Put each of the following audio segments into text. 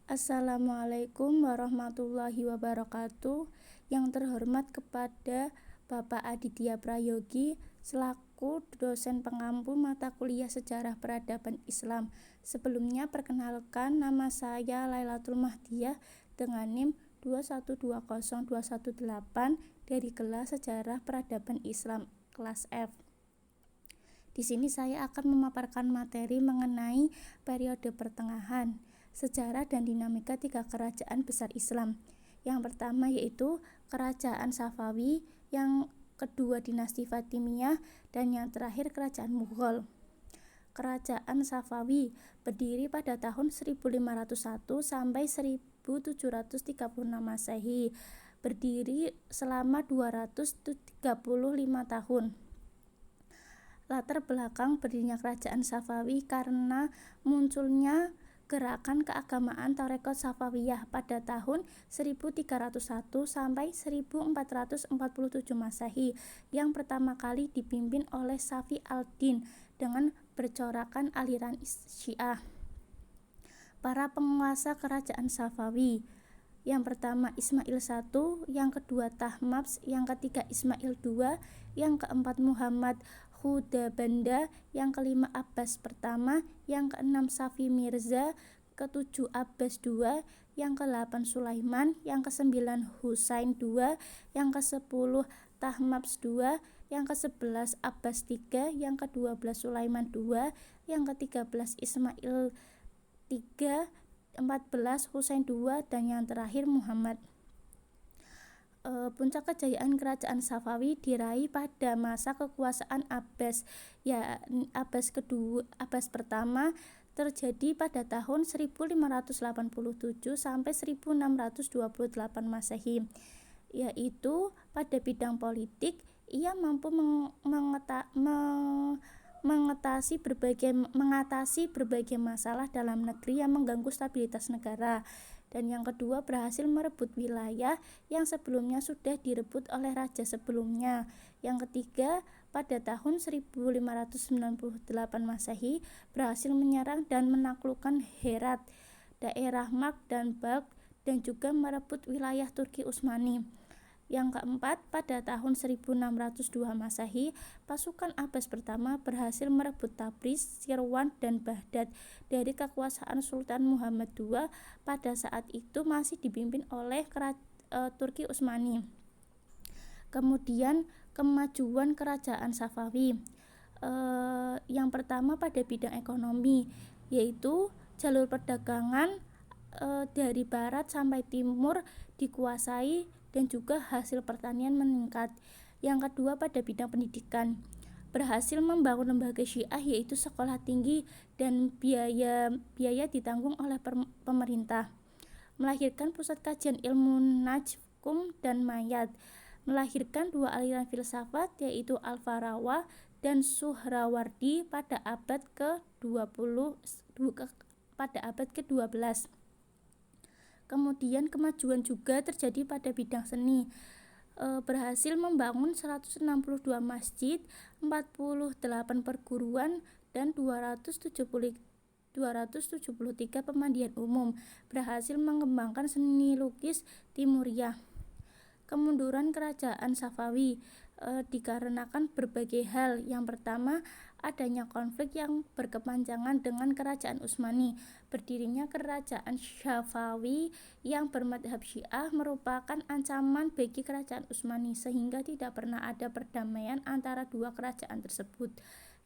Assalamualaikum warahmatullahi wabarakatuh. Yang terhormat kepada Bapak Aditya Prayogi selaku dosen pengampu mata kuliah Sejarah Peradaban Islam. Sebelumnya perkenalkan, nama saya Lailatul Mahdiah dengan NIM 2120218 dari kelas Sejarah Peradaban Islam kelas F. Di sini saya akan memaparkan materi mengenai periode pertengahan, sejarah dan dinamika tiga kerajaan besar Islam. Yang pertama yaitu Kerajaan Safawi, yang kedua dinasti Fatimiyah, dan yang terakhir Kerajaan Mughal. Kerajaan Safawi berdiri pada tahun 1501 sampai 1736 Masehi, berdiri selama 235 tahun. Latar belakang berdirinya Kerajaan Safawi karena munculnya gerakan keagamaan Tarekat Safawiyah pada tahun 1301 sampai 1447 Masehi yang pertama kali dipimpin oleh Safi al-Din dengan bercorakan aliran Syiah. Para penguasa Kerajaan Safawi, yang pertama Ismail I, yang kedua Tahmapes, yang ketiga Ismail II, yang keempat Muhammad Khudabanda, yang kelima Abbas pertama, yang keenam Safi Mirza, ketujuh Abbas II, yang ke-8 Sulaiman, yang ke-9 Husain II, yang ke-10 Tahmapes II, yang ke-11 Abbas III, yang ke-12 Sulaiman II, yang ke-13 Ismail III, 14 Husain II, dan yang terakhir Muhammad. Puncak kejayaan Kerajaan Safawi diraih pada masa kekuasaan Abbas, Abbas pertama terjadi pada tahun 1587 sampai 1628 Masehi, yaitu pada bidang politik ia mampu mengatasi berbagai masalah dalam negeri yang mengganggu stabilitas negara. Dan yang kedua, berhasil merebut wilayah yang sebelumnya sudah direbut oleh raja sebelumnya. Yang ketiga, pada tahun 1598 Masehi berhasil menyerang dan menaklukkan Herat, daerah Mark dan Balkh, dan juga merebut wilayah Turki Utsmani. Yang keempat, pada tahun 1602 Masehi, pasukan Abbas pertama berhasil merebut Tabriz, Sirwan, dan Baghdad dari kekuasaan Sultan Muhammad II pada saat itu masih dipimpin oleh Turki Utsmani. Kemudian kemajuan Kerajaan Safawi. Yang pertama pada bidang ekonomi, yaitu jalur perdagangan dari barat sampai timur dikuasai dan juga hasil pertanian meningkat. Yang kedua pada bidang pendidikan, berhasil membangun lembaga Syiah yaitu sekolah tinggi dan biaya ditanggung oleh pemerintah. Melahirkan pusat kajian ilmu Najm dan Mayat, melahirkan dua aliran filsafat yaitu Al-Farawa dan Suhrawardi pada abad ke-12. Kemudian kemajuan juga terjadi pada bidang seni, berhasil membangun 162 masjid, 48 perguruan, dan 273 pemandian umum, berhasil mengembangkan seni lukis Timuriyah. Kemunduran Kerajaan Safawi dikarenakan berbagai hal. Yang pertama, adanya konflik yang berkepanjangan dengan Kerajaan Utsmani. Berdirinya Kerajaan Safawi yang bermadhab Syiah merupakan ancaman bagi Kerajaan Utsmani, sehingga tidak pernah ada perdamaian antara dua kerajaan tersebut.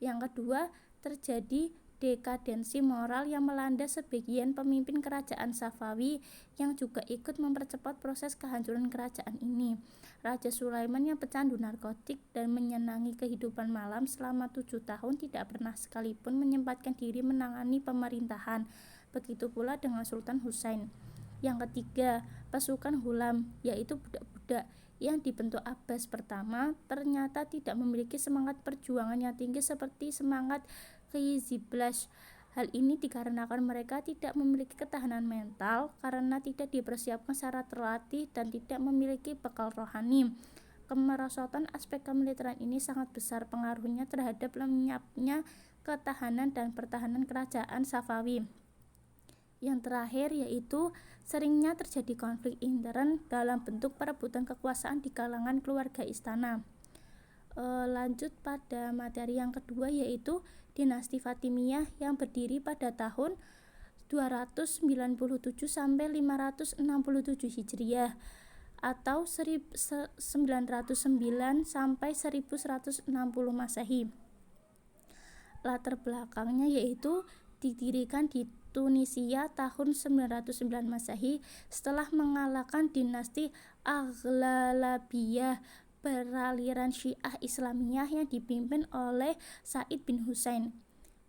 Yang kedua, terjadi dekadensi moral yang melanda sebagian pemimpin Kerajaan Safawi yang juga ikut mempercepat proses kehancuran kerajaan ini. Raja Sulaiman yang pecandu narkotik dan menyenangi kehidupan malam selama 7 tahun tidak pernah sekalipun menyempatkan diri menangani pemerintahan. Begitu pula dengan Sultan Husain. Yang ketiga, pasukan Hulam, yaitu budak-budak yang dibentuk Abbas pertama, ternyata tidak memiliki semangat perjuangan yang tinggi seperti semangat Qizilbash. Hal ini dikarenakan mereka tidak memiliki ketahanan mental karena tidak dipersiapkan secara terlatih dan tidak memiliki bekal rohani. Kemerosotan aspek kemiliteran ini sangat besar pengaruhnya terhadap lenyapnya ketahanan dan pertahanan Kerajaan Safawi. Yang terakhir yaitu seringnya terjadi konflik intern dalam bentuk perebutan kekuasaan di kalangan keluarga istana. Lanjut pada materi yang kedua yaitu dinasti Fatimiyah yang berdiri pada tahun 297 sampai 567 Hijriah atau 909 sampai 1160 Masehi. Latar belakangnya yaitu didirikan di Tunisia tahun 909 Masehi setelah mengalahkan dinasti Aghlabiyah beraliran Syiah Islamiyah yang dipimpin oleh Said bin Husain.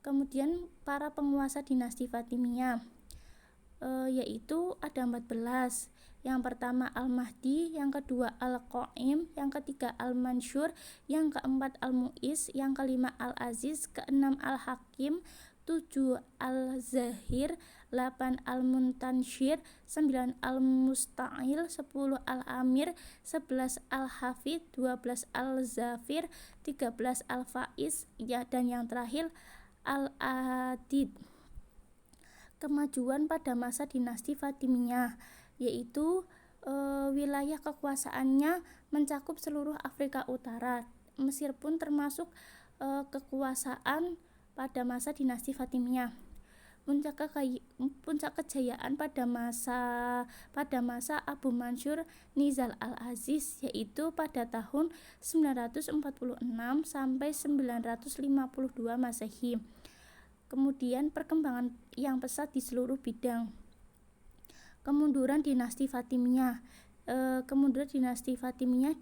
Kemudian para penguasa dinasti Fatimiyah yaitu ada 14. Yang pertama Al-Mahdi, yang kedua Al-Qaim, yang ketiga Al-Mansur, yang keempat Al-Mu'iz, yang kelima Al-Aziz, keenam Al-Hakim, 7 Al-Zahir, 8 Al-Muntanshir, 9 Al-Musta'il, 10 Al-Amir, 11 Al-Hafid, 12 Al-Zafir, 13 Al-Faiz, dan yang terakhir Al-Adid. Kemajuan pada masa dinasti Fatimiyah yaitu wilayah kekuasaannya mencakup seluruh Afrika Utara. Mesir pun termasuk kekuasaan pada masa dinasti Fatimiyah. Puncak kejayaan pada masa Abu Mansur Nizal Al-Aziz yaitu pada tahun 946 sampai 952 Masehi. Kemudian perkembangan yang pesat di seluruh bidang. Kemunduran dinasti Fatimiyah. Kemunduran dinasti Fatimiyah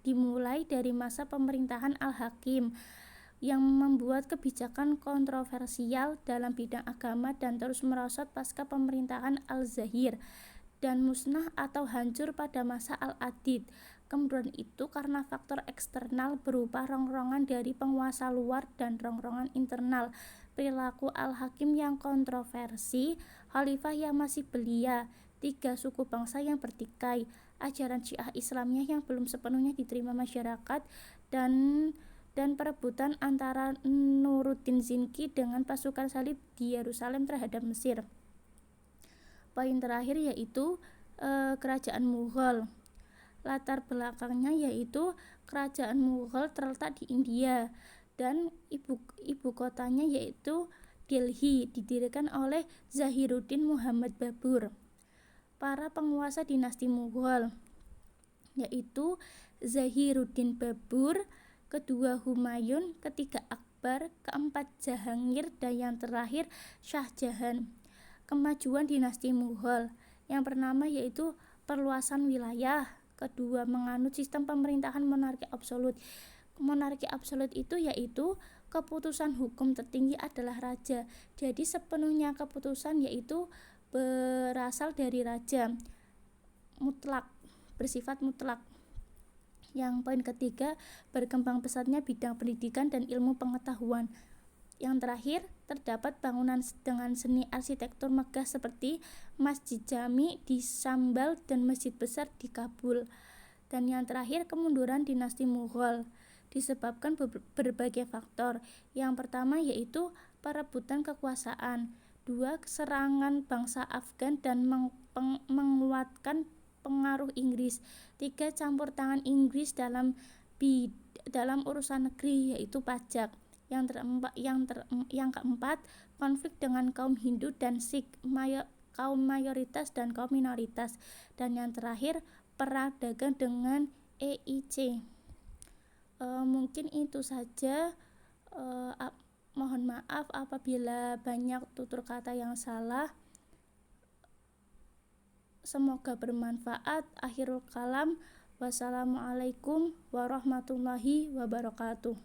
dimulai dari masa pemerintahan Al-Hakim yang membuat kebijakan kontroversial dalam bidang agama dan terus merosot pasca pemerintahan Al-Zahir dan musnah atau hancur pada masa Al-Adid. Kemunduran itu karena faktor eksternal berupa rongrongan dari penguasa luar dan rongrongan internal, perilaku Al-Hakim yang kontroversi, khalifah yang masih belia, 3 suku bangsa yang bertikai, ajaran Syiah Islamiyah yang belum sepenuhnya diterima masyarakat, dan perebutan antara Nuruddin Zinki dengan pasukan salib di Yerusalem terhadap Mesir. Poin terakhir yaitu kerajaan Mughal. Latar belakangnya yaitu kerajaan Mughal terletak di India dan ibu kotanya yaitu Delhi, didirikan oleh Zahiruddin Muhammad Babur. Para penguasa dinasti Mughal yaitu Zahiruddin Babur, kedua Humayun, ketiga Akbar, keempat Jahangir, dan yang terakhir Shah Jahan. Kemajuan dinasti Mughal. Yang pertama yaitu perluasan wilayah, kedua menganut sistem pemerintahan monarki absolut. Monarki absolut itu yaitu keputusan hukum tertinggi adalah raja. Jadi sepenuhnya keputusan yaitu berasal dari raja. Mutlak, bersifat mutlak. Yang poin ketiga, berkembang pesatnya bidang pendidikan dan ilmu pengetahuan. Yang terakhir, terdapat bangunan dengan seni arsitektur megah seperti Masjid Jami di Sambal dan Masjid Besar di Kabul. Dan yang terakhir, kemunduran dinasti Mughal disebabkan berbagai faktor. Yang pertama yaitu perebutan kekuasaan, 2 serangan bangsa Afgan dan menguatkan pengaruh Inggris, 3 campur tangan Inggris dalam urusan negeri yaitu pajak. Yang keempat, konflik dengan kaum Hindu dan Sikh, kaum mayoritas dan kaum minoritas. Dan yang terakhir, perang dagang dengan EIC. Mungkin itu saja. Mohon maaf apabila banyak tutur kata yang salah. Semoga bermanfaat. Akhirul kalam. Wassalamualaikum warahmatullahi wabarakatuh.